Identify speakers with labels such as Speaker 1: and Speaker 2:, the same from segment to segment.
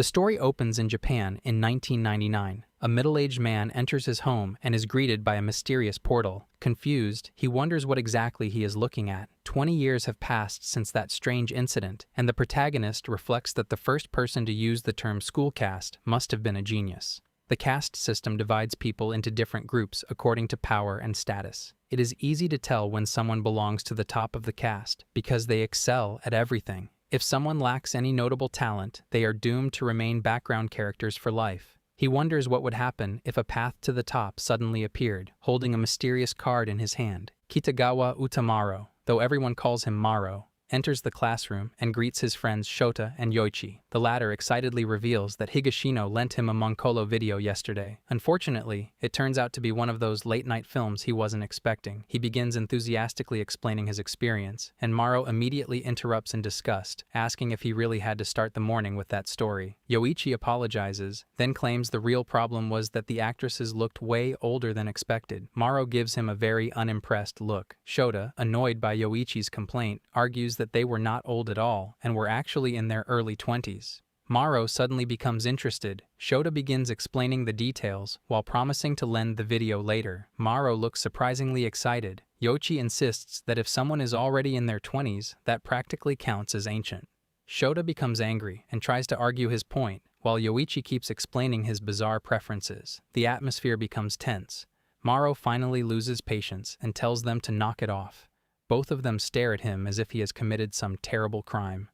Speaker 1: The story opens in Japan in 1999. A middle-aged man enters his home and is greeted by a mysterious portal. Confused, he wonders what exactly he is looking at. 20 years have passed since that strange incident, and the protagonist reflects that the first person to use the term school caste must have been a genius. The caste system divides people into different groups according to power and status. It is easy to tell when someone belongs to the top of the caste because they excel at everything. If someone lacks any notable talent, they are doomed to remain background characters for life. He wonders what would happen if a path to the top suddenly appeared, holding a mysterious card in his hand. Kitagawa Utamaro, though everyone calls him Maro, enters the classroom and greets his friends Shota and Yoichi. The latter excitedly reveals that Higashino lent him a Moncolo video yesterday. Unfortunately, it turns out to be one of those late-night films he wasn't expecting. He begins enthusiastically explaining his experience, and Maro immediately interrupts in disgust, asking if he really had to start the morning with that story. Yoichi apologizes, then claims the real problem was that the actresses looked way older than expected. Maro gives him a very unimpressed look. Shota, annoyed by Yoichi's complaint, argues that they were not old at all and were actually in their early 20s. Maro suddenly becomes interested. Shota begins explaining the details while promising to lend the video later. Maro looks surprisingly excited. Yoichi insists that if someone is already in their 20s, that practically counts as ancient. Shota becomes angry and tries to argue his point, while Yoichi keeps explaining his bizarre preferences. The atmosphere becomes tense. Maro finally loses patience and tells them to knock it off. Both of them stare at him as if he has committed some terrible crime.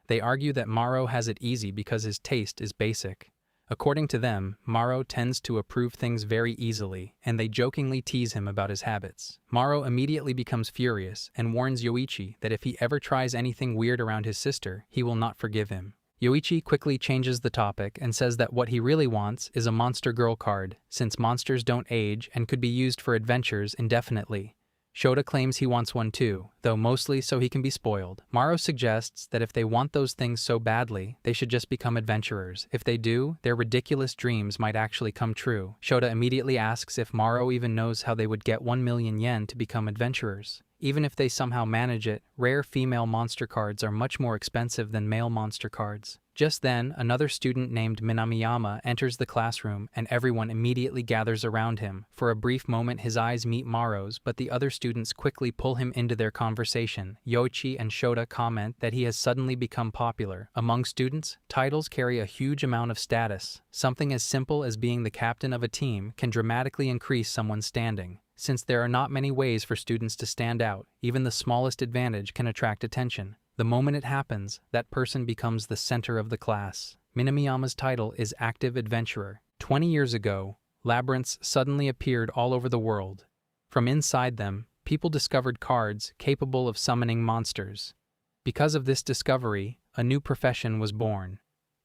Speaker 1: They argue that Maro has it easy because his taste is basic. According to them, Maro tends to approve things very easily, and they jokingly tease him about his habits. Maro immediately becomes furious and warns Yoichi that if he ever tries anything weird around his sister, he will not forgive him. Yoichi quickly changes the topic and says that what he really wants is a Monster Girl card, since monsters don't age and could be used for adventures indefinitely. Shota claims he wants one too, though mostly so he can be spoiled. Maro suggests that if they want those things so badly, they should just become adventurers. If they do, their ridiculous dreams might actually come true. Shota immediately asks if Maro even knows how they would get 1 million yen to become adventurers. Even if they somehow manage it, rare female monster cards are much more expensive than male monster cards. Just then, another student named Minamiyama enters the classroom and everyone immediately gathers around him. For a brief moment his eyes meet Maro's, but the other students quickly pull him into their conversation. Yoichi and Shota comment that he has suddenly become popular. Among students, titles carry a huge amount of status. Something as simple as being the captain of a team can dramatically increase someone's standing. Since there are not many ways for students to stand out, even the smallest advantage can attract attention. The moment it happens, that person becomes the center of the class. Minamiyama's title is Active Adventurer. 20 years ago, labyrinths suddenly appeared all over the world. From inside them, people discovered cards capable of summoning monsters. Because of this discovery, a new profession was born.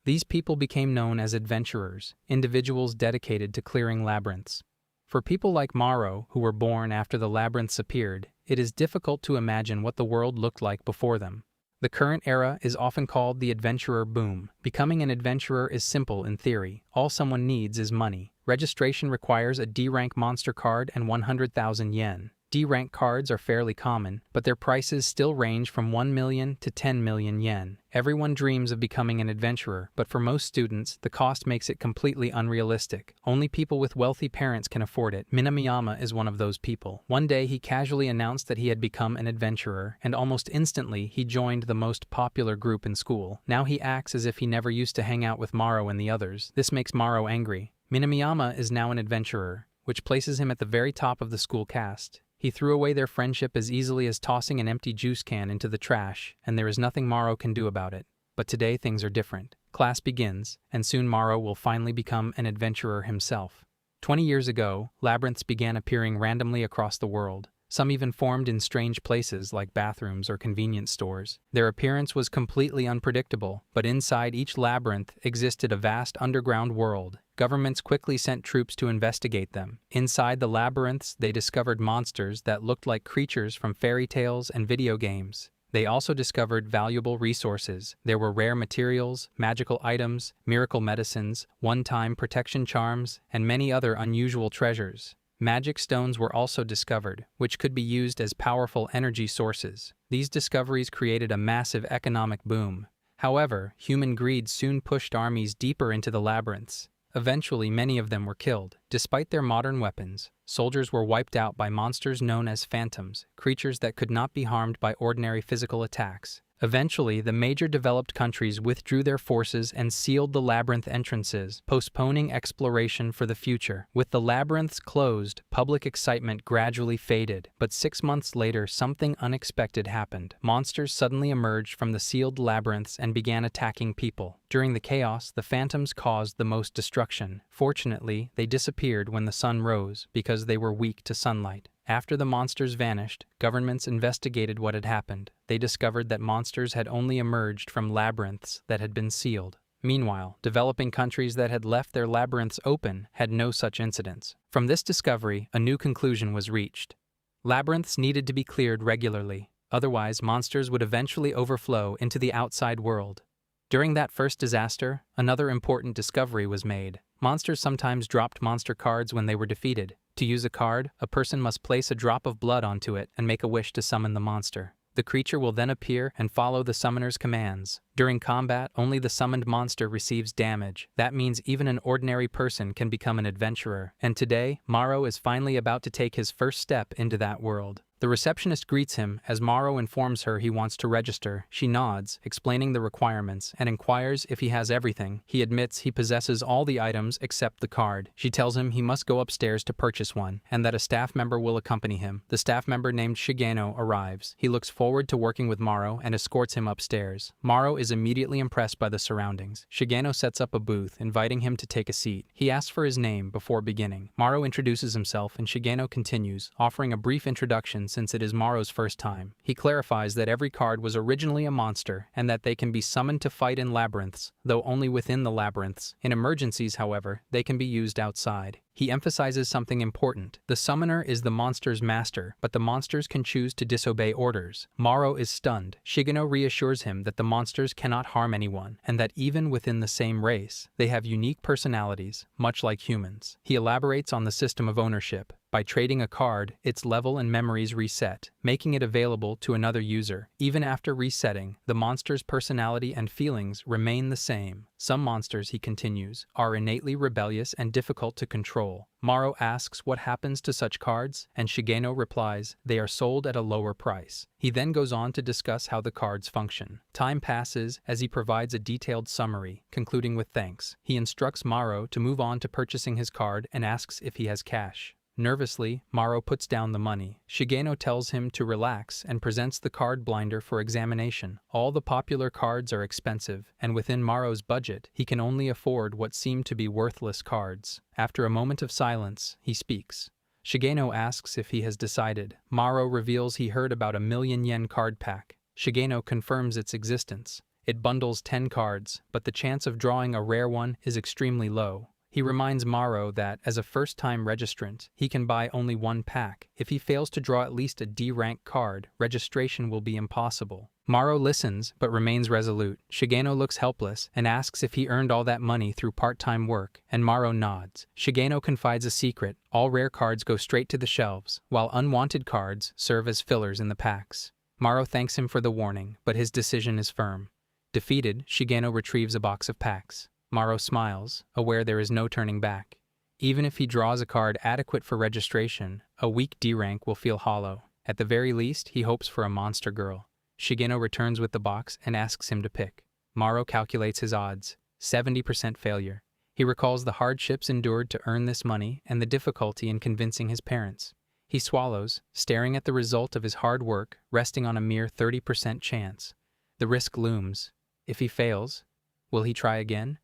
Speaker 1: These people became known as adventurers, individuals dedicated to clearing labyrinths. For people like Maro, who were born after the labyrinths appeared, it is difficult to imagine what the world looked like before them. The current era is often called the adventurer boom. Becoming an adventurer is simple in theory. All someone needs is money. Registration requires a D-rank monster card and 100,000 yen. D-rank cards are fairly common, but their prices still range from 1 million to 10 million yen. Everyone dreams of becoming an adventurer, but for most students, the cost makes it completely unrealistic. Only people with wealthy parents can afford it. Minamiyama is one of those people. One day he casually announced that he had become an adventurer, and almost instantly he joined the most popular group in school. Now he acts as if he never used to hang out with Maro and the others. This makes Maro angry. Minamiyama is now an adventurer, which places him at the very top of the school caste. He threw away their friendship as easily as tossing an empty juice can into the trash, and there is nothing Maro can do about it. But today things are different. Class begins, and soon Maro will finally become an adventurer himself. 20 years ago, labyrinths began appearing randomly across the world. Some even formed in strange places like bathrooms or convenience stores. Their appearance was completely unpredictable, but inside each labyrinth existed a vast underground world. Governments quickly sent troops to investigate them. Inside the labyrinths, they discovered monsters that looked like creatures from fairy tales and video games. They also discovered valuable resources. There were rare materials, magical items, miracle medicines, one-time protection charms, and many other unusual treasures. Magic stones were also discovered, which could be used as powerful energy sources. These discoveries created a massive economic boom. However, human greed soon pushed armies deeper into the labyrinths. Eventually, many of them were killed. Despite their modern weapons, soldiers were wiped out by monsters known as phantoms, creatures that could not be harmed by ordinary physical attacks. Eventually, the major developed countries withdrew their forces and sealed the labyrinth entrances, postponing exploration for the future. With the labyrinths closed, public excitement gradually faded. But 6 months later, something unexpected happened. Monsters suddenly emerged from the sealed labyrinths and began attacking people. During the chaos, the phantoms caused the most destruction. Fortunately, they disappeared when the sun rose because they were weak to sunlight. After the monsters vanished, governments investigated what had happened. They discovered that monsters had only emerged from labyrinths that had been sealed. Meanwhile, developing countries that had left their labyrinths open had no such incidents. From this discovery, a new conclusion was reached. Labyrinths needed to be cleared regularly, otherwise monsters would eventually overflow into the outside world. During that first disaster, another important discovery was made. Monsters sometimes dropped monster cards when they were defeated. To use a card, a person must place a drop of blood onto it and make a wish to summon the monster. The creature will then appear and follow the summoner's commands. During combat, only the summoned monster receives damage. That means even an ordinary person can become an adventurer. And today, Maro is finally about to take his first step into that world. The receptionist greets him as Maro informs her he wants to register. She nods, explaining the requirements, and inquires if he has everything. He admits he possesses all the items except the card. She tells him he must go upstairs to purchase one, and that a staff member will accompany him. The staff member named Shigeno arrives. He looks forward to working with Maro and escorts him upstairs. Maro is immediately impressed by the surroundings. Shigeno sets up a booth, inviting him to take a seat. He asks for his name before beginning. Maro introduces himself and Shigeno continues, offering a brief introduction since it is Maro's first time. He clarifies that every card was originally a monster and that they can be summoned to fight in labyrinths, though only within the labyrinths. In emergencies, however, they can be used outside. He emphasizes something important. The summoner is the monster's master, but the monsters can choose to disobey orders. Maro is stunned. Shigeno reassures him that the monsters cannot harm anyone, and that even within the same race, they have unique personalities, much like humans. He elaborates on the system of ownership. By trading a card, its level and memories reset, making it available to another user. Even after resetting, the monster's personality and feelings remain the same. Some monsters, he continues, are innately rebellious and difficult to control. Maro asks what happens to such cards, and Shigeno replies they are sold at a lower price. He then goes on to discuss how the cards function. Time passes as he provides a detailed summary, concluding with thanks. He instructs Maro to move on to purchasing his card and asks if he has cash. Nervously, Maro puts down the money. Shigeno tells him to relax and presents the card blinder for examination. All the popular cards are expensive, and within Maro's budget, he can only afford what seem to be worthless cards. After a moment of silence, he speaks. Shigeno asks if he has decided. Maro reveals he heard about a 1,000,000 yen card pack. Shigeno confirms its existence. It bundles 10 cards, but the chance of drawing a rare one is extremely low. He reminds Maro that, as a first-time registrant, he can buy only one pack. If he fails to draw at least a D-rank card, registration will be impossible. Maro listens, but remains resolute. Shigeno looks helpless and asks if he earned all that money through part-time work, and Maro nods. Shigeno confides a secret. All rare cards go straight to the shelves, while unwanted cards serve as fillers in the packs. Maro thanks him for the warning, but his decision is firm. Defeated, Shigeno retrieves a box of packs. Maro smiles, aware there is no turning back. Even if he draws a card adequate for registration, a weak D-rank will feel hollow. At the very least, he hopes for a monster girl. Shigeno returns with the box and asks him to pick. Maro calculates his odds. 70% failure. He recalls the hardships endured to earn this money and the difficulty in convincing his parents. He swallows, staring at the result of his hard work, resting on a mere 30% chance. The risk looms. If he fails, will he try again?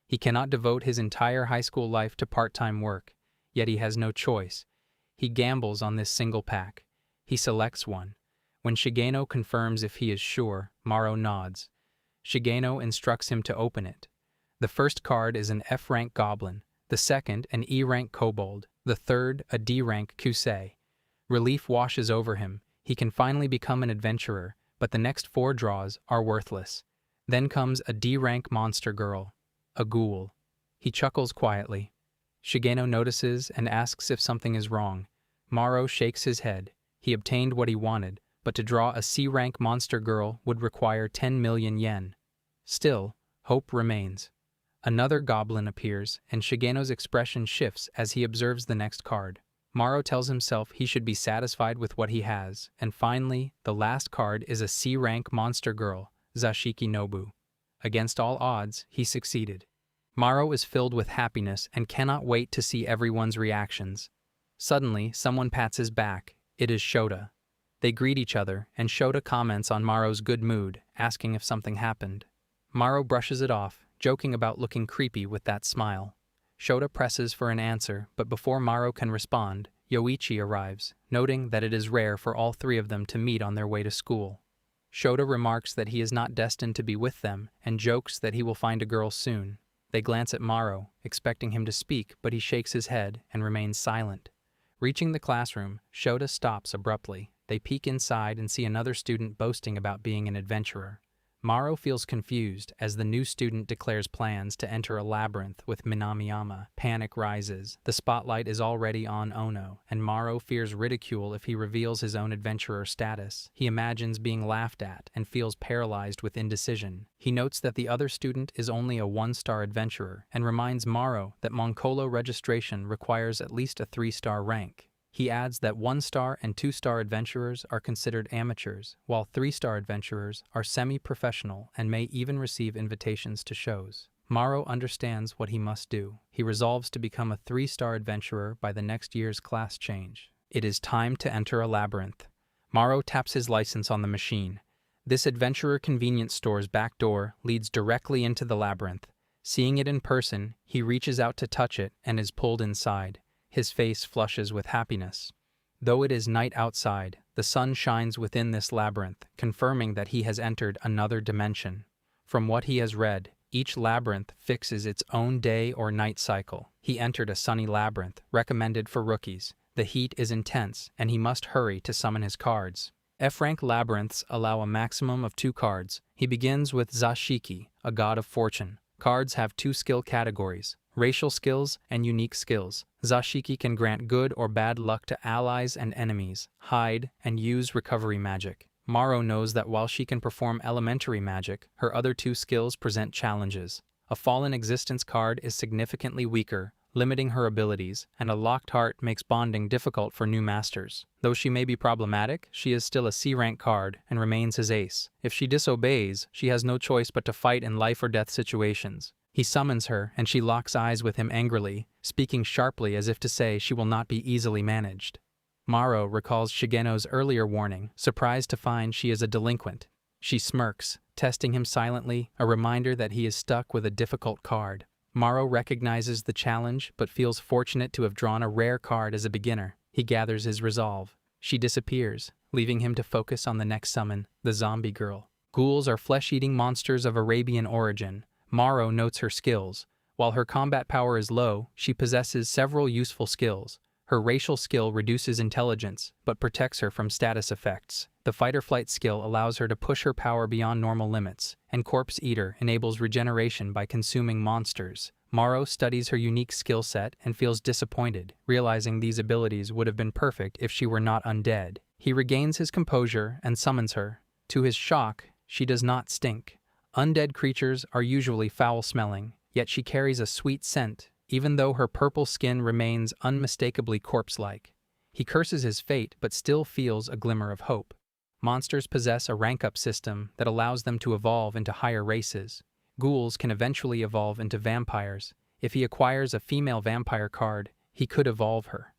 Speaker 1: He cannot devote his entire high school life to part-time work, yet he has no choice. He gambles on this single pack. He selects one. When Shigeno confirms if he is sure, Maro nods. Shigeno instructs him to open it. The first card is an F-rank goblin, the second an E-rank kobold, the third a D-rank kusei. Relief washes over him. He can finally become an adventurer, but the next 4 draws are worthless. Then comes a D-rank monster girl. A ghoul. He chuckles quietly. Shigeno notices and asks if something is wrong. Maro shakes his head. He obtained what he wanted, but to draw a C-rank monster girl would require 10 million yen. Still, hope remains. Another goblin appears, and Shigeno's expression shifts as he observes the next card. Maro tells himself he should be satisfied with what he has, and finally, the last card is a C-rank monster girl, Zashiki Nobu. Against all odds, he succeeded. Maro is filled with happiness and cannot wait to see everyone's reactions. Suddenly, someone pats his back. It is Shota. They greet each other, and Shota comments on Maro's good mood, asking if something happened. Maro brushes it off, joking about looking creepy with that smile. Shota presses for an answer, but before Maro can respond, Yoichi arrives, noting that it is rare for all three of them to meet on their way to school. Shota remarks that he is not destined to be with them, and jokes that he will find a girl soon. They glance at Maro, expecting him to speak, but he shakes his head and remains silent. Reaching the classroom, Shota stops abruptly. They peek inside and see another student boasting about being an adventurer. Maro feels confused as the new student declares plans to enter a labyrinth with Minamiyama. Panic rises. The spotlight is already on Ono, and Maro fears ridicule if he reveals his own adventurer status. He imagines being laughed at and feels paralyzed with indecision. He notes that the other student is only a 1-star adventurer and reminds Maro that Moncolo registration requires at least a 3-star rank. He adds that 1-star and 2-star adventurers are considered amateurs, while 3-star adventurers are semi-professional and may even receive invitations to shows. Maro understands what he must do. He resolves to become a 3-star adventurer by the next year's class change. It is time to enter a labyrinth. Maro taps his license on the machine. This adventurer convenience store's back door leads directly into the labyrinth. Seeing it in person, he reaches out to touch it and is pulled inside. His face flushes with happiness. Though it is night outside, the sun shines within this labyrinth, confirming that he has entered another dimension. From what he has read, each labyrinth fixes its own day or night cycle. He entered a sunny labyrinth, recommended for rookies. The heat is intense, and he must hurry to summon his cards. F-rank labyrinths allow a maximum of 2 cards. He begins with Zashiki, a god of fortune. Cards have 2 skill categories: racial skills and unique skills. Zashiki can grant good or bad luck to allies and enemies, hide, and use recovery magic. Maro knows that while she can perform elementary magic, her other 2 skills present challenges. A fallen existence card is significantly weaker, limiting her abilities, and a locked heart makes bonding difficult for new masters. Though she may be problematic, she is still a C-rank card and remains his ace. If she disobeys, she has no choice but to fight in life-or-death situations. He summons her, and she locks eyes with him angrily, speaking sharply as if to say she will not be easily managed. Maro recalls Shigeno's earlier warning, surprised to find she is a delinquent. She smirks, testing him silently, a reminder that he is stuck with a difficult card. Maro recognizes the challenge, but feels fortunate to have drawn a rare card as a beginner. He gathers his resolve. She disappears, leaving him to focus on the next summon, the zombie girl. Ghouls are flesh-eating monsters of Arabian origin. Maro notes her skills. While her combat power is low, she possesses several useful skills. Her racial skill reduces intelligence, but protects her from status effects. The fight-or-flight skill allows her to push her power beyond normal limits, and Corpse Eater enables regeneration by consuming monsters. Maro studies her unique skill set and feels disappointed, realizing these abilities would have been perfect if she were not undead. He regains his composure and summons her. To his shock, she does not stink. Undead creatures are usually foul-smelling, yet she carries a sweet scent, even though her purple skin remains unmistakably corpse-like. He curses his fate, but still feels a glimmer of hope. Monsters possess a rank-up system that allows them to evolve into higher races. Ghouls can eventually evolve into vampires. If he acquires a female vampire card, he could evolve her.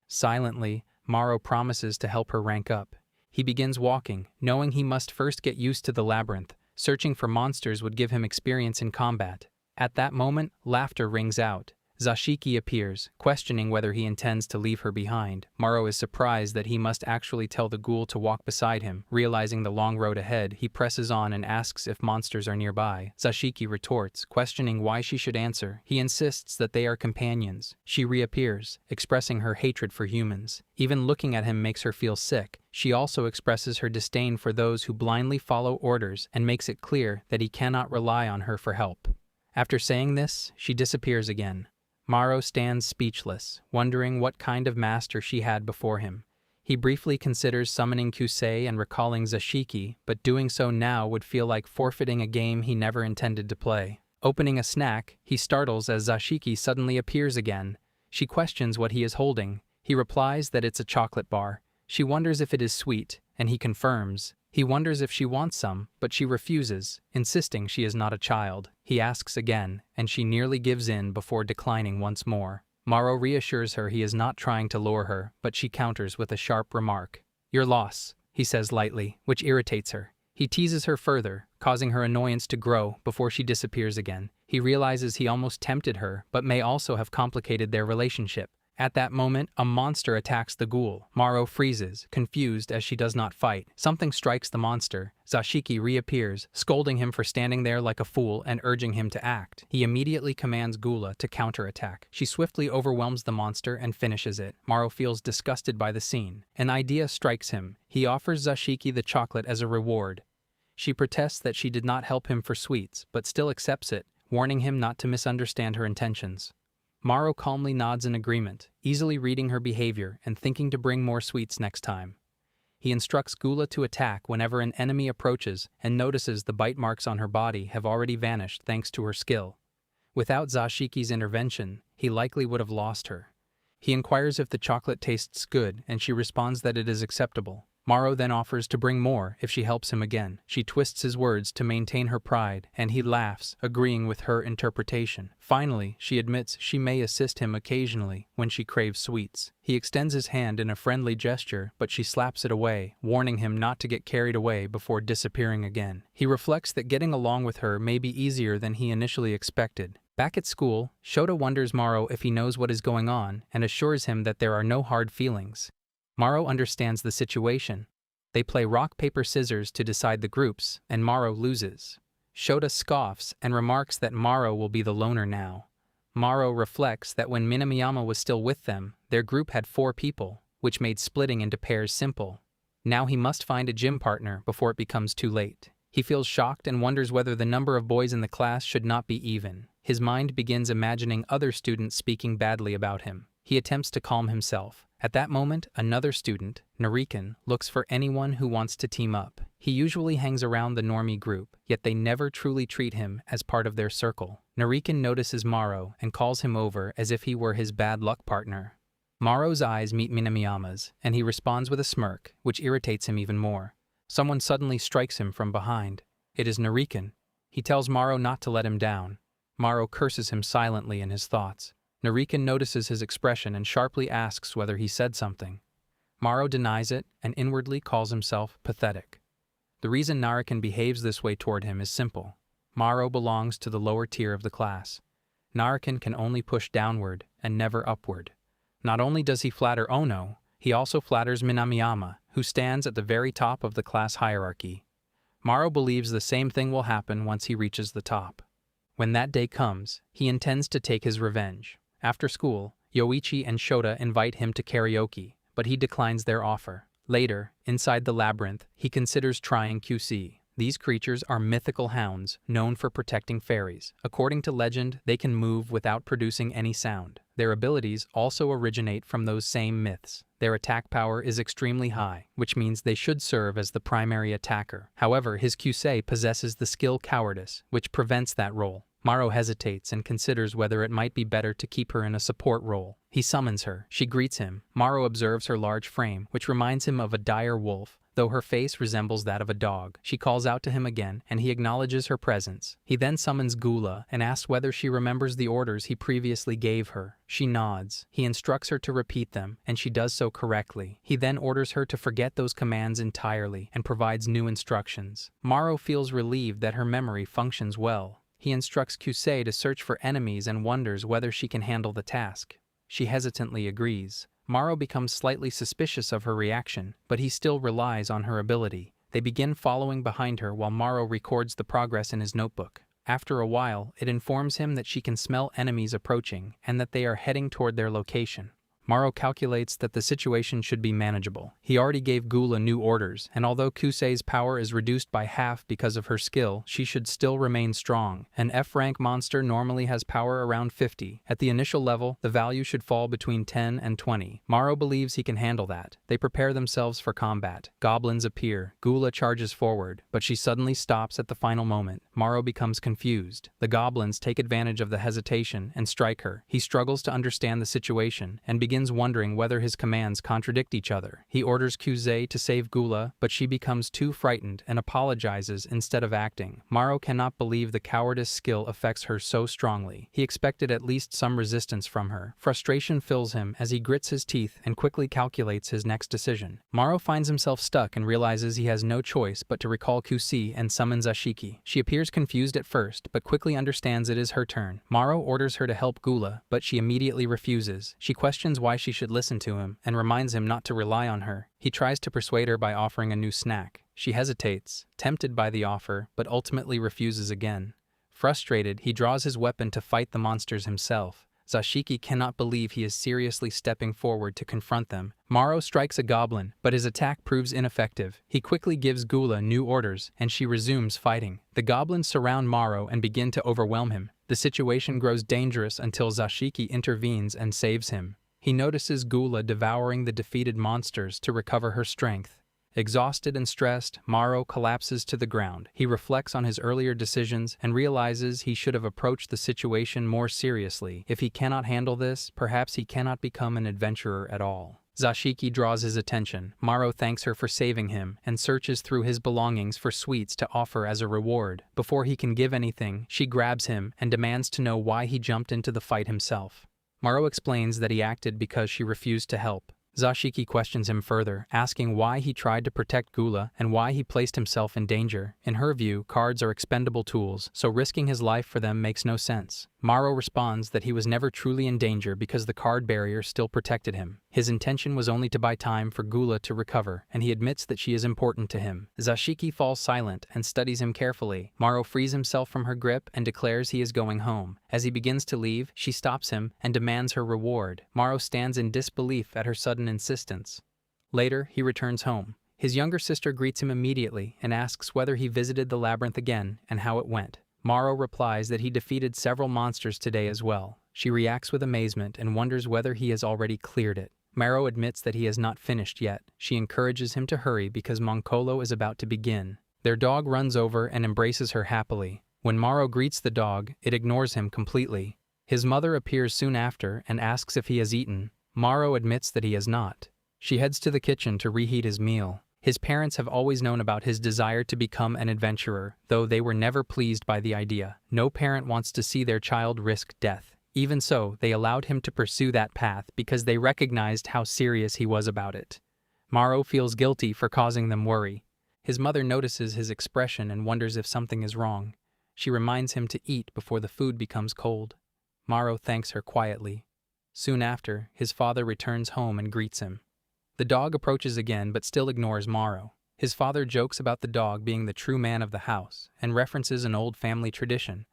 Speaker 1: Silently, Maro promises to help her rank up. He begins walking, knowing he must first get used to the labyrinth. Searching for monsters would give him experience in combat. At that moment, laughter rings out. Zashiki appears, questioning whether he intends to leave her behind. Maro is surprised that he must actually tell the ghoul to walk beside him. Realizing the long road ahead, he presses on and asks if monsters are nearby. Zashiki retorts, questioning why she should answer. He insists that they are companions. She reappears, expressing her hatred for humans. Even looking at him makes her feel sick. She also expresses her disdain for those who blindly follow orders and makes it clear that he cannot rely on her for help. After saying this, she disappears again. Maro stands speechless, wondering what kind of master she had before him. He briefly considers summoning Kusei and recalling Zashiki, but doing so now would feel like forfeiting a game he never intended to play. Opening a snack, he startles as Zashiki suddenly appears again. She questions what he is holding. He replies that it's a chocolate bar. She wonders if it is sweet, and he confirms. He wonders if she wants some, but she refuses, insisting she is not a child. He asks again, and she nearly gives in before declining once more. Maro reassures her he is not trying to lure her, but she counters with a sharp remark. "Your loss," he says lightly, which irritates her. He teases her further, causing her annoyance to grow before she disappears again. He realizes he almost tempted her, but may also have complicated their relationship. At that moment, a monster attacks the ghoul. Maro freezes, confused as she does not fight. Something strikes the monster. Zashiki reappears, scolding him for standing there like a fool and urging him to act. He immediately commands Gula to counterattack. She swiftly overwhelms the monster and finishes it. Maro feels disgusted by the scene. An idea strikes him. He offers Zashiki the chocolate as a reward. She protests that she did not help him for sweets, but still accepts it, warning him not to misunderstand her intentions. Maro calmly nods in agreement, easily reading her behavior and thinking to bring more sweets next time. He instructs Gula to attack whenever an enemy approaches and notices the bite marks on her body have already vanished thanks to her skill. Without Zashiki's intervention, he likely would have lost her. He inquires if the chocolate tastes good and she responds that it is acceptable. Maro then offers to bring more if she helps him again. She twists his words to maintain her pride, and he laughs, agreeing with her interpretation. Finally, she admits she may assist him occasionally when she craves sweets. He extends his hand in a friendly gesture, but she slaps it away, warning him not to get carried away before disappearing again. He reflects that getting along with her may be easier than he initially expected. Back at school, Shota wonders Maro if he knows what is going on and assures him that there are no hard feelings. Maro understands the situation. They play rock, paper, scissors to decide the groups, and Maro loses. Shota scoffs and remarks that Maro will be the loner now. Maro reflects that when Minamiyama was still with them, their group had 4 people, which made splitting into pairs simple. Now he must find a gym partner before it becomes too late. He feels shocked and wonders whether the number of boys in the class should not be even. His mind begins imagining other students speaking badly about him. He attempts to calm himself. At that moment, another student, Nariken, looks for anyone who wants to team up. He usually hangs around the normie group, yet they never truly treat him as part of their circle. Nariken notices Maro and calls him over as if he were his bad luck partner. Maro's eyes meet Minamiyama's, and he responds with a smirk, which irritates him even more. Someone suddenly strikes him from behind. It is Nariken. He tells Maro not to let him down. Maro curses him silently in his thoughts. Nariken notices his expression and sharply asks whether he said something. Maro denies it and inwardly calls himself pathetic. The reason Nariken behaves this way toward him is simple. Maro belongs to the lower tier of the class. Nariken can only push downward and never upward. Not only does he flatter Ono, he also flatters Minamiyama, who stands at the very top of the class hierarchy. Maro believes the same thing will happen once he reaches the top. When that day comes, he intends to take his revenge. After school, Yoichi and Shota invite him to karaoke, but he declines their offer. Later, inside the labyrinth, he considers trying QC. These creatures are mythical hounds, known for protecting fairies. According to legend, they can move without producing any sound. Their abilities also originate from those same myths. Their attack power is extremely high, which means they should serve as the primary attacker. However, his Kyusei possesses the skill Cowardice, which prevents that role. Maro hesitates and considers whether it might be better to keep her in a support role. He summons her. She greets him. Maro observes her large frame, which reminds him of a dire wolf, though her face resembles that of a dog. She calls out to him again, and he acknowledges her presence. He then summons Gula and asks whether she remembers the orders he previously gave her. She nods. He instructs her to repeat them, and she does so correctly. He then orders her to forget those commands entirely and provides new instructions. Maro feels relieved that her memory functions well. He instructs Kyusei to search for enemies and wonders whether she can handle the task. She hesitantly agrees. Maro becomes slightly suspicious of her reaction, but he still relies on her ability. They begin following behind her while Maro records the progress in his notebook. After a while, it informs him that she can smell enemies approaching and that they are heading toward their location. Maro calculates that the situation should be manageable. He already gave Gula new orders, and although Kusei's power is reduced by half because of her skill, she should still remain strong. An F-rank monster normally has power around 50. At the initial level, the value should fall between 10 and 20. Maro believes he can handle that. They prepare themselves for combat. Goblins appear. Gula charges forward, but she suddenly stops at the final moment. Maro becomes confused. The goblins take advantage of the hesitation and strike her. He struggles to understand the situation and begins wondering whether his commands contradict each other. He orders Kusei to save Gula, but she becomes too frightened and apologizes instead of acting. Maro cannot believe the cowardice skill affects her so strongly. He expected at least some resistance from her. Frustration fills him as he grits his teeth and quickly calculates his next decision. Maro finds himself stuck and realizes he has no choice but to recall Kusei and summon Zashiki. She appears confused at first, but quickly understands it is her turn. Maro orders her to help Gula, but she immediately refuses. She questions why she should listen to him and reminds him not to rely on her. He tries to persuade her by offering a new snack. She hesitates, tempted by the offer, but ultimately refuses again. Frustrated, he draws his weapon to fight the monsters himself. Zashiki cannot believe he is seriously stepping forward to confront them. Maro strikes a goblin, but his attack proves ineffective. He quickly gives Gula new orders, and she resumes fighting. The goblins surround Maro and begin to overwhelm him. The situation grows dangerous until Zashiki intervenes and saves him. He notices Gula devouring the defeated monsters to recover her strength. Exhausted and stressed, Maro collapses to the ground. He reflects on his earlier decisions and realizes he should have approached the situation more seriously. If he cannot handle this, perhaps he cannot become an adventurer at all. Zashiki draws his attention. Maro thanks her for saving him and searches through his belongings for sweets to offer as a reward. Before he can give anything, she grabs him and demands to know why he jumped into the fight himself. Maro explains that he acted because she refused to help. Zashiki questions him further, asking why he tried to protect Gula and why he placed himself in danger. In her view, cards are expendable tools, so risking his life for them makes no sense. Maro responds that he was never truly in danger because the card barrier still protected him. His intention was only to buy time for Gula to recover, and he admits that she is important to him. Zashiki falls silent and studies him carefully. Maro frees himself from her grip and declares he is going home. As he begins to leave, she stops him and demands her reward. Maro stands in disbelief at her sudden insistence. Later, he returns home. His younger sister greets him immediately and asks whether he visited the Labyrinth again and how it went. Maro replies that he defeated several monsters today as well. She reacts with amazement and wonders whether he has already cleared it. Maro admits that he has not finished yet. She encourages him to hurry because Moncolo is about to begin. Their dog runs over and embraces her happily. When Maro greets the dog, it ignores him completely. His mother appears soon after and asks if he has eaten. Maro admits that he has not. She heads to the kitchen to reheat his meal. His parents have always known about his desire to become an adventurer, though they were never pleased by the idea. No parent wants to see their child risk death. Even so, they allowed him to pursue that path because they recognized how serious he was about it. Maro feels guilty for causing them worry. His mother notices his expression and wonders if something is wrong. She reminds him to eat before the food becomes cold. Maro thanks her quietly. Soon after, his father returns home and greets him. The dog approaches again but still ignores Maro. His father jokes about the dog being the true man of the house and references an old family tradition.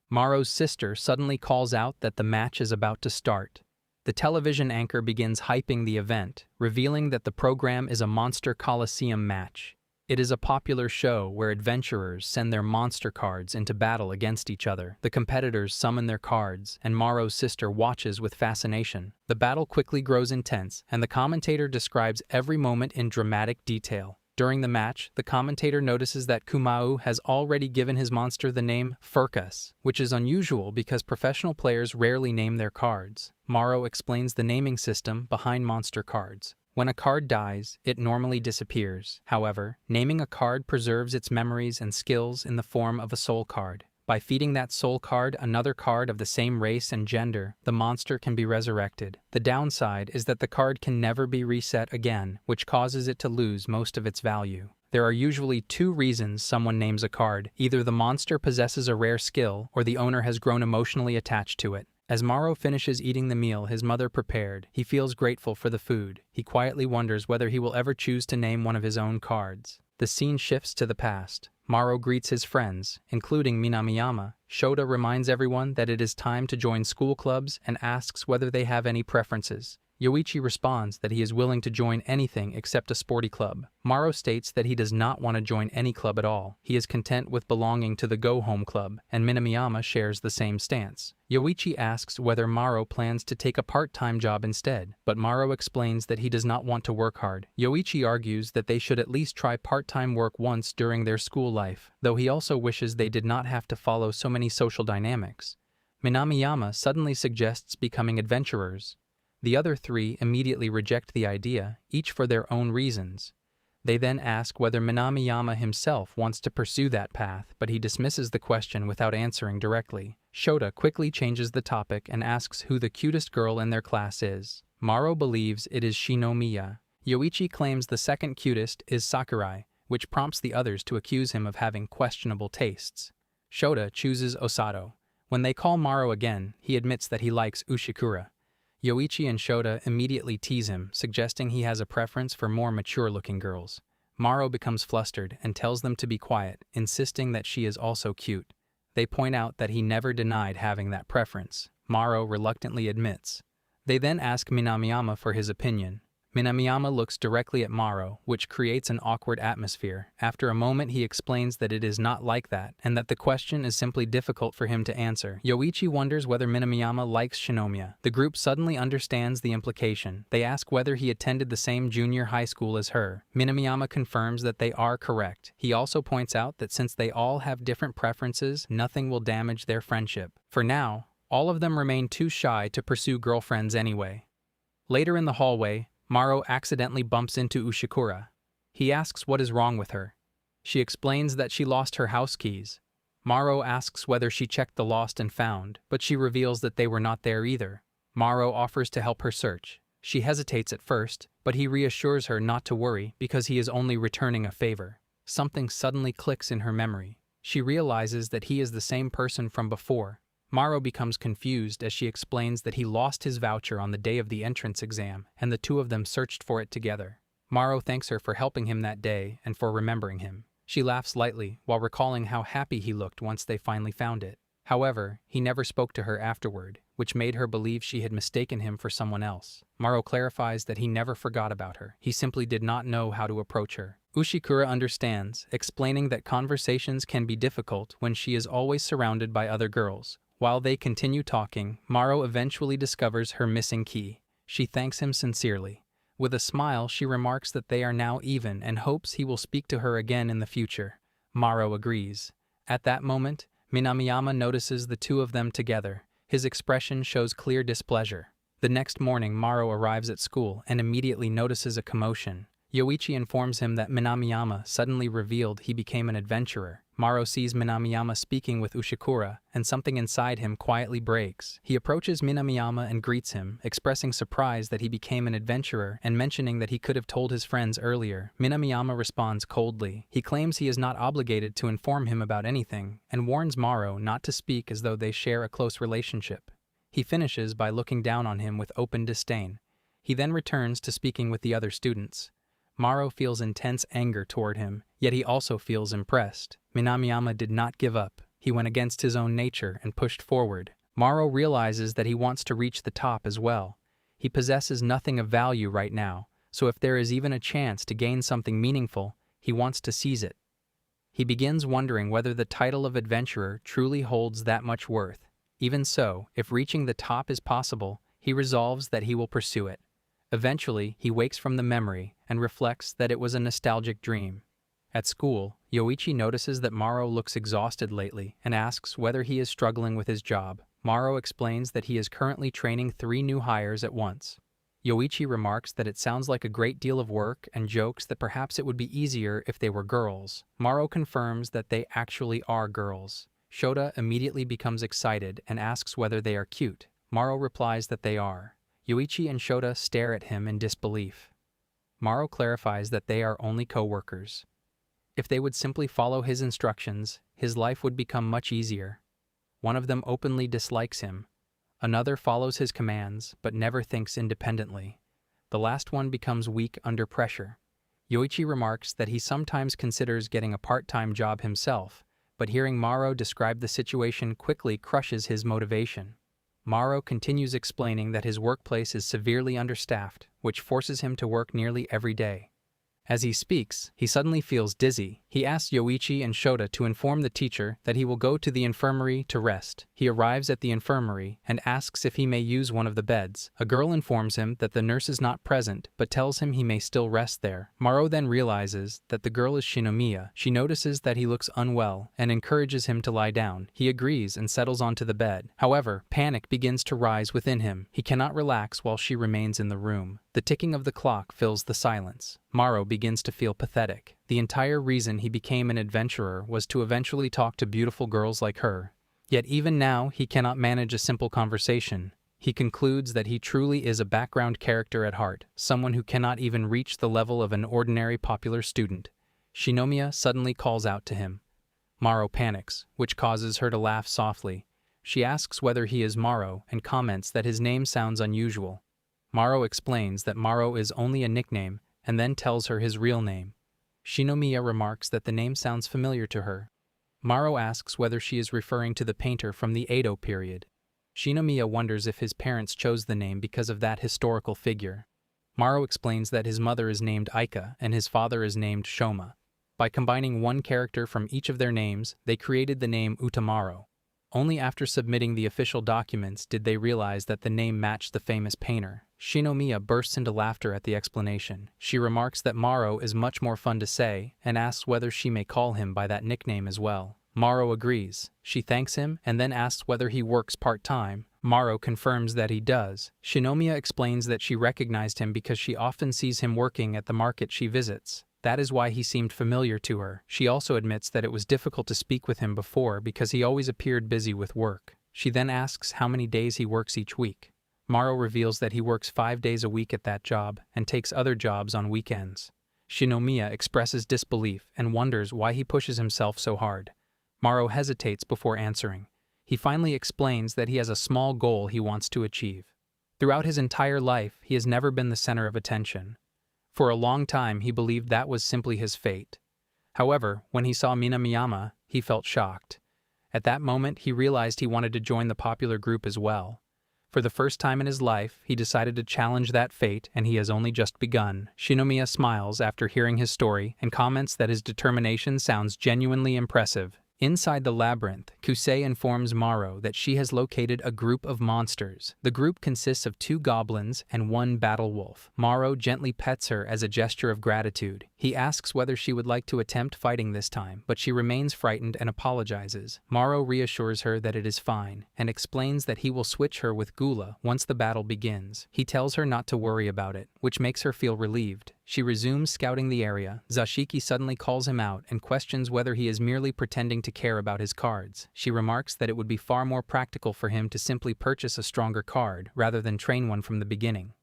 Speaker 1: Maro's sister suddenly calls out that the match is about to start. The television anchor begins hyping the event, revealing that the program is a Monster Coliseum match. It is a popular show where adventurers send their monster cards into battle against each other. The competitors summon their cards, and Maro's sister watches with fascination. The battle quickly grows intense, and the commentator describes every moment in dramatic detail. During the match, the commentator notices that Kumau has already given his monster the name Furcus, which is unusual because professional players rarely name their cards. Maro explains the naming system behind monster cards. When a card dies, it normally disappears. However, naming a card preserves its memories and skills in the form of a soul card. By feeding that soul card another card of the same race and gender, the monster can be resurrected. The downside is that the card can never be reset again, which causes it to lose most of its value. There are usually two reasons someone names a card. Either the monster possesses a rare skill, or the owner has grown emotionally attached to it. As Maro finishes eating the meal his mother prepared, he feels grateful for the food. He quietly wonders whether he will ever choose to name one of his own cards. The scene shifts to the past. Maro greets his friends, including Minamiyama. Shota reminds everyone that it is time to join school clubs and asks whether they have any preferences. Yoichi responds that he is willing to join anything except a sporty club. Maro states that he does not want to join any club at all. He is content with belonging to the go-home club, and Minamiyama shares the same stance. Yoichi asks whether Maro plans to take a part-time job instead, but Maro explains that he does not want to work hard. Yoichi argues that they should at least try part-time work once during their school life, though he also wishes they did not have to follow so many social dynamics. Minamiyama suddenly suggests becoming adventurers. The other three immediately reject the idea, each for their own reasons. They then ask whether Minamiyama himself wants to pursue that path, but he dismisses the question without answering directly. Shota quickly changes the topic and asks who the cutest girl in their class is. Maro believes it is Shinomiya. Yoichi claims the second cutest is Sakurai, which prompts the others to accuse him of having questionable tastes. Shota chooses Osato. When they call Maro again, he admits that he likes Ushikura. Yoichi and Shota immediately tease him, suggesting he has a preference for more mature-looking girls. Maro becomes flustered and tells them to be quiet, insisting that she is also cute. They point out that he never denied having that preference. Maro reluctantly admits. They then ask Minamiyama for his opinion. Minamiyama looks directly at Maro, which creates an awkward atmosphere. After a moment, he explains that it is not like that, and that the question is simply difficult for him to answer. Yoichi wonders whether Minamiyama likes Shinomiya. The group suddenly understands the implication. They ask whether he attended the same junior high school as her. Minamiyama confirms that they are correct. He also points out that since they all have different preferences, nothing will damage their friendship. For now, all of them remain too shy to pursue girlfriends anyway. Later in the hallway, Maro accidentally bumps into Ushikura. He asks what is wrong with her. She explains that she lost her house keys. Maro asks whether she checked the lost and found, but she reveals that they were not there either. Maro offers to help her search. She hesitates at first, but he reassures her not to worry because he is only returning a favor. Something suddenly clicks in her memory. She realizes that he is the same person from before. Maro becomes confused as she explains that he lost his voucher on the day of the entrance exam, and the two of them searched for it together. Maro thanks her for helping him that day and for remembering him. She laughs lightly while recalling how happy he looked once they finally found it. However, he never spoke to her afterward, which made her believe she had mistaken him for someone else. Maro clarifies that he never forgot about her. He simply did not know how to approach her. Ushikura understands, explaining that conversations can be difficult when she is always surrounded by other girls. While they continue talking, Maro eventually discovers her missing key. She thanks him sincerely. With a smile, she remarks that they are now even and hopes he will speak to her again in the future. Maro agrees. At that moment, Minamiyama notices the two of them together. His expression shows clear displeasure. The next morning, Maro arrives at school and immediately notices a commotion. Yoichi informs him that Minamiyama suddenly revealed he became an adventurer. Maro sees Minamiyama speaking with Ushikura, and something inside him quietly breaks. He approaches Minamiyama and greets him, expressing surprise that he became an adventurer and mentioning that he could have told his friends earlier. Minamiyama responds coldly. He claims he is not obligated to inform him about anything, and warns Maro not to speak as though they share a close relationship. He finishes by looking down on him with open disdain. He then returns to speaking with the other students. Maro feels intense anger toward him, yet he also feels impressed. Minamiyama did not give up. He went against his own nature and pushed forward. Maro realizes that he wants to reach the top as well. He possesses nothing of value right now, so if there is even a chance to gain something meaningful, he wants to seize it. He begins wondering whether the title of adventurer truly holds that much worth. Even so, if reaching the top is possible, he resolves that he will pursue it. Eventually, he wakes from the memory and reflects that it was a nostalgic dream. At school, Yoichi notices that Maro looks exhausted lately and asks whether he is struggling with his job. Maro explains that he is currently training 3 new hires at once. Yoichi remarks that it sounds like a great deal of work and jokes that perhaps it would be easier if they were girls. Maro confirms that they actually are girls. Shota immediately becomes excited and asks whether they are cute. Maro replies that they are. Yoichi and Shota stare at him in disbelief. Maro clarifies that they are only co-workers. If they would simply follow his instructions, his life would become much easier. One of them openly dislikes him. Another follows his commands, but never thinks independently. The last one becomes weak under pressure. Yoichi remarks that he sometimes considers getting a part-time job himself, but hearing Maro describe the situation quickly crushes his motivation. Maro continues explaining that his workplace is severely understaffed, which forces him to work nearly every day. As he speaks, he suddenly feels dizzy. He asks Yoichi and Shota to inform the teacher that he will go to the infirmary to rest. He arrives at the infirmary and asks if he may use one of the beds. A girl informs him that the nurse is not present, but tells him he may still rest there. Maro then realizes that the girl is Shinomiya. She notices that he looks unwell and encourages him to lie down. He agrees and settles onto the bed. However, panic begins to rise within him. He cannot relax while she remains in the room. The ticking of the clock fills the silence. Maro begins to feel pathetic. The entire reason he became an adventurer was to eventually talk to beautiful girls like her. Yet even now, he cannot manage a simple conversation. He concludes that he truly is a background character at heart, someone who cannot even reach the level of an ordinary popular student. Shinomiya suddenly calls out to him. Maro panics, which causes her to laugh softly. She asks whether he is Maro and comments that his name sounds unusual. Maro explains that Maro is only a nickname and then tells her his real name. Shinomiya remarks that the name sounds familiar to her. Maro asks whether she is referring to the painter from the Edo period. Shinomiya wonders if his parents chose the name because of that historical figure. Maro explains that his mother is named Aika and his father is named Shoma. By combining one character from each of their names, they created the name Utamaro. Only after submitting the official documents did they realize that the name matched the famous painter. Shinomiya bursts into laughter at the explanation. She remarks that Maro is much more fun to say and asks whether she may call him by that nickname as well. Maro agrees. She thanks him and then asks whether he works part-time. Maro confirms that he does. Shinomiya explains that she recognized him because she often sees him working at the market she visits. That is why he seemed familiar to her. She also admits that it was difficult to speak with him before because he always appeared busy with work. She then asks how many days he works each week. Maro reveals that he works 5 days a week at that job and takes other jobs on weekends. Shinomiya expresses disbelief and wonders why he pushes himself so hard. Maro hesitates before answering. He finally explains that he has a small goal he wants to achieve. Throughout his entire life, he has never been the center of attention. For a long time, he believed that was simply his fate. However, when he saw Minamiyama, he felt shocked. At that moment, he realized he wanted to join the popular group as well. For the first time in his life, he decided to challenge that fate, and he has only just begun. Shinomiya smiles after hearing his story and comments that his determination sounds genuinely impressive. Inside the labyrinth, Kusei informs Maro that she has located a group of monsters. The group consists of 2 goblins and 1 battle wolf. Maro gently pets her as a gesture of gratitude. He asks whether she would like to attempt fighting this time, but she remains frightened and apologizes. Maro reassures her that it is fine, and explains that he will switch her with Gula once the battle begins. He tells her not to worry about it, which makes her feel relieved. She resumes scouting the area. Zashiki suddenly calls him out and questions whether he is merely pretending to care about his cards. She remarks that it would be far more practical for him to simply purchase a stronger card rather than train one from the beginning.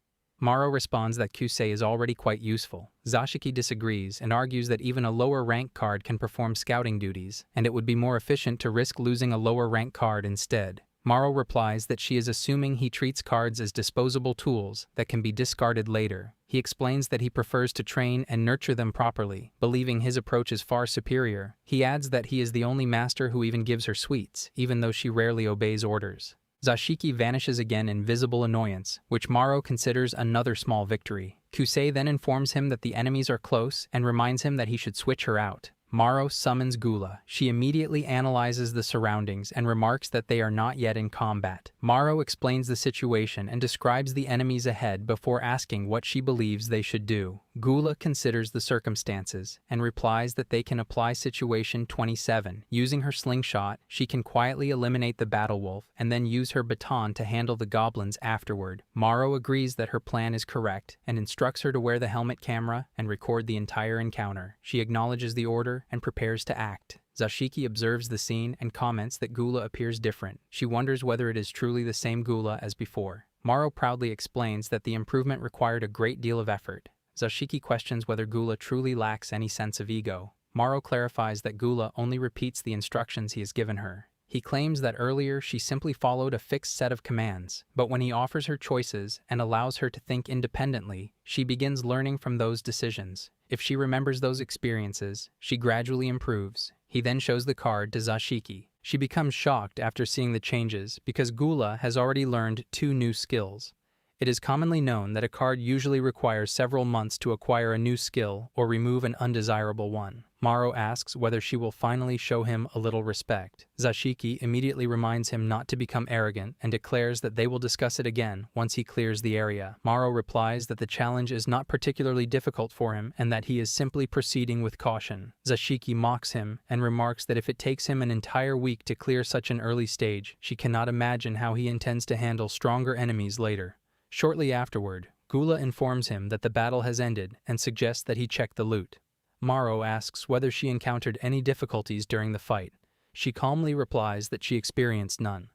Speaker 1: Maro responds that Kusei is already quite useful. Zashiki disagrees and argues that even a lower rank card can perform scouting duties, and it would be more efficient to risk losing a lower rank card instead. Maro replies that she is assuming he treats cards as disposable tools that can be discarded later. He explains that he prefers to train and nurture them properly, believing his approach is far superior. He adds that he is the only master who even gives her sweets, even though she rarely obeys orders. Zashiki vanishes again in visible annoyance, which Maro considers another small victory. Kusei then informs him that the enemies are close and reminds him that he should switch her out. Maro summons Gula. She immediately analyzes the surroundings and remarks that they are not yet in combat. Maro explains the situation and describes the enemies ahead before asking what she believes they should do. Gula considers the circumstances and replies that they can apply Situation 27. Using her slingshot, she can quietly eliminate the battle wolf and then use her baton to handle the goblins afterward. Maro agrees that her plan is correct and instructs her to wear the helmet camera and record the entire encounter. She acknowledges the order and prepares to act. Zashiki observes the scene and comments that Gula appears different. She wonders whether it is truly the same Gula as before. Maro proudly explains that the improvement required a great deal of effort. Zashiki questions whether Gula truly lacks any sense of ego. Maro clarifies that Gula only repeats the instructions he has given her. He claims that earlier she simply followed a fixed set of commands, but when he offers her choices and allows her to think independently, she begins learning from those decisions. If she remembers those experiences, she gradually improves. He then shows the card to Zashiki. She becomes shocked after seeing the changes because Gula has already learned 2 new skills. It is commonly known that a card usually requires several months to acquire a new skill or remove an undesirable one. Maro asks whether she will finally show him a little respect. Zashiki immediately reminds him not to become arrogant and declares that they will discuss it again once he clears the area. Maro replies that the challenge is not particularly difficult for him and that he is simply proceeding with caution. Zashiki mocks him and remarks that if it takes him an entire week to clear such an early stage, she cannot imagine how he intends to handle stronger enemies later. Shortly afterward, Gula informs him that the battle has ended and suggests that he check the loot. Maro asks whether she encountered any difficulties during the fight. She calmly replies that she experienced none.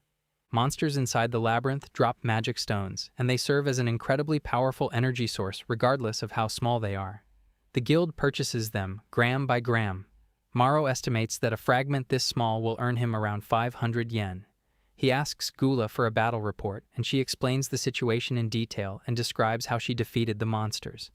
Speaker 1: Monsters inside the labyrinth drop magic stones, and they serve as an incredibly powerful energy source regardless of how small they are. The guild purchases them gram by gram. Maro estimates that a fragment this small will earn him around 500 yen. He asks Gula for a battle report, and she explains the situation in detail and describes how she defeated the monsters.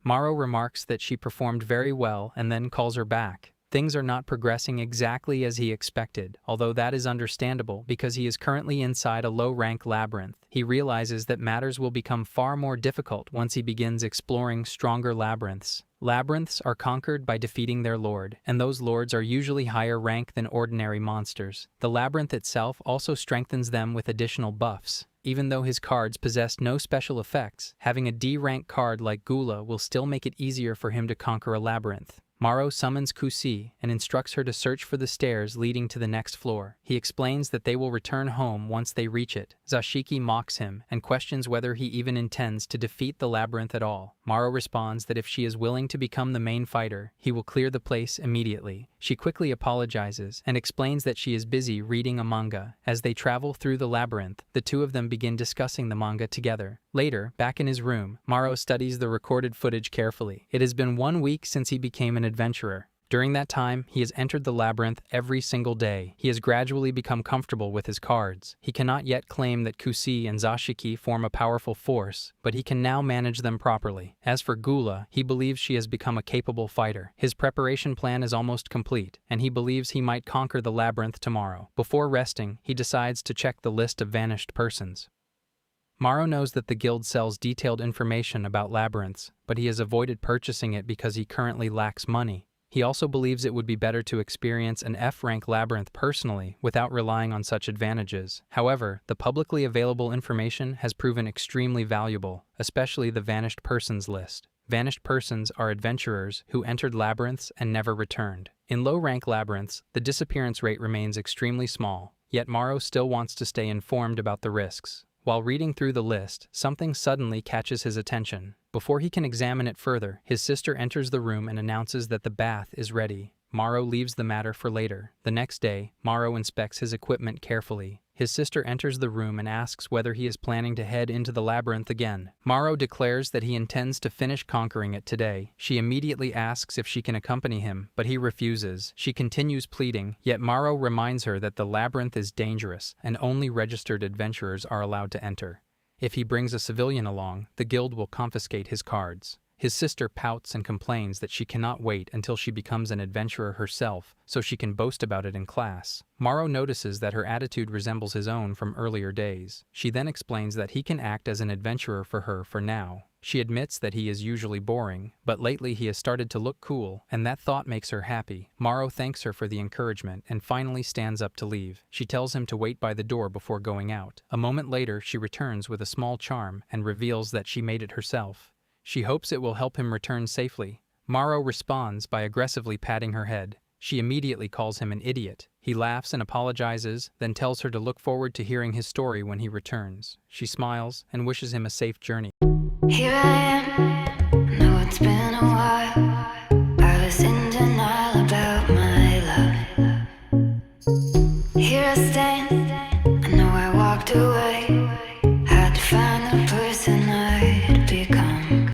Speaker 1: Maro remarks that she performed very well and then calls her back. Things are not progressing exactly as he expected, although that is understandable because he is currently inside a low-rank labyrinth. He realizes that matters will become far more difficult once he begins exploring stronger labyrinths. Labyrinths are conquered by defeating their lord, and those lords are usually higher rank than ordinary monsters. The labyrinth itself also strengthens them with additional buffs. Even though his cards possess no special effects, having a D-rank card like Gula will still make it easier for him to conquer a labyrinth. Maro summons Kusi and instructs her to search for the stairs leading to the next floor. He explains that they will return home once they reach it. Zashiki mocks him and questions whether he even intends to defeat the labyrinth at all. Maro responds that if she is willing to become the main fighter, he will clear the place immediately. She quickly apologizes and explains that she is busy reading a manga. As they travel through the labyrinth, the two of them begin discussing the manga together. Later, back in his room, Maro studies the recorded footage carefully. It has been 1 week since he became an adventurer. During that time, he has entered the labyrinth every single day. He has gradually become comfortable with his cards. He cannot yet claim that Kusi and Zashiki form a powerful force, but he can now manage them properly. As for Gula, he believes she has become a capable fighter. His preparation plan is almost complete, and he believes he might conquer the labyrinth tomorrow. Before resting, he decides to check the list of vanished persons. Maro knows that the guild sells detailed information about labyrinths, but he has avoided purchasing it because he currently lacks money. He also believes it would be better to experience an F-rank labyrinth personally without relying on such advantages. However, the publicly available information has proven extremely valuable, especially the vanished persons list. Vanished persons are adventurers who entered labyrinths and never returned. In low-rank labyrinths, the disappearance rate remains extremely small, yet Maro still wants to stay informed about the risks. While reading through the list, something suddenly catches his attention. Before he can examine it further, his sister enters the room and announces that the bath is ready. Maro leaves the matter for later. The next day, Maro inspects his equipment carefully. His sister enters the room and asks whether he is planning to head into the labyrinth again. Maro declares that he intends to finish conquering it today. She immediately asks if she can accompany him, but he refuses. She continues pleading, yet Maro reminds her that the labyrinth is dangerous and only registered adventurers are allowed to enter. If he brings a civilian along, the guild will confiscate his cards. His sister pouts and complains that she cannot wait until she becomes an adventurer herself so she can boast about it in class. Maro notices that her attitude resembles his own from earlier days. She then explains that he can act as an adventurer for her for now. She admits that he is usually boring, but lately he has started to look cool, and that thought makes her happy. Maro thanks her for the encouragement and finally stands up to leave. She tells him to wait by the door before going out. A moment later, she returns with a small charm and reveals that she made it herself. She hopes it will help him return safely. Maro responds by aggressively patting her head. She immediately calls him an idiot. He laughs and apologizes, then tells her to look forward to hearing his story when he returns. She smiles and wishes him a safe journey.
Speaker 2: Here I am, know it's been a while. I was in denial about my love. Here I stand, I know I walked away. Had to find the person